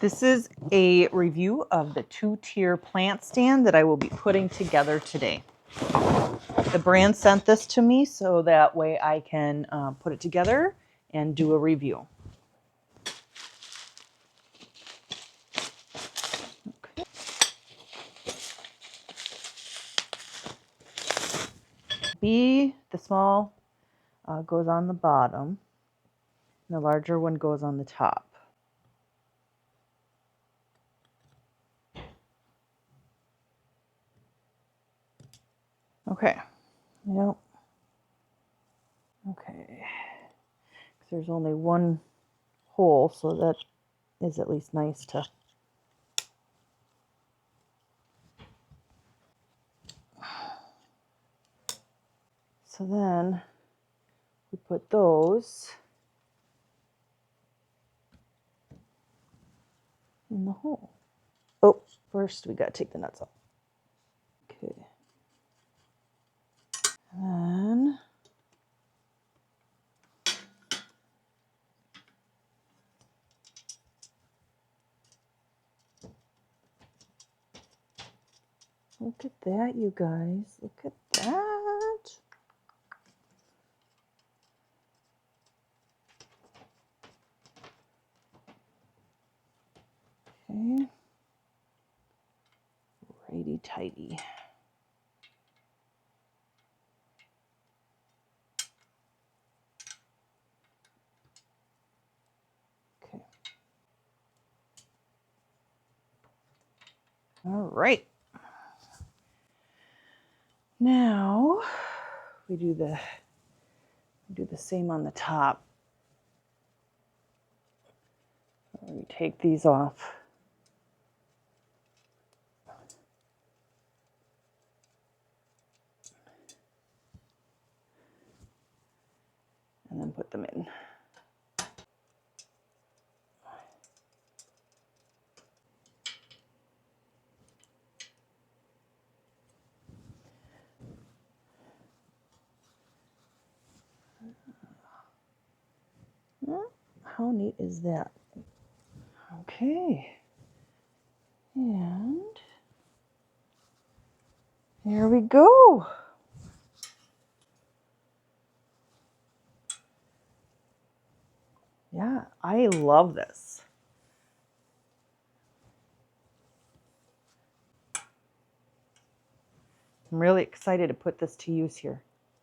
This is a review of the 2-tier plant stand that I will be putting together today. The brand sent this to me so that way I can put it together and do a review. Okay. The small goes on the bottom, and the larger one goes on the top. Okay. Yep. Okay. There's only one hole, so that is at least nice to. So then we put those in the hole. Oh, first we gotta take the nuts off. Okay. And then look at that, you guys. Look at that. Okay. Righty tighty. Okay. All right. Now we do the same on the top. We take these off. And then put them in. How neat is that? Okay. And there we go. Yeah, I love this. I'm really excited to put this to use here.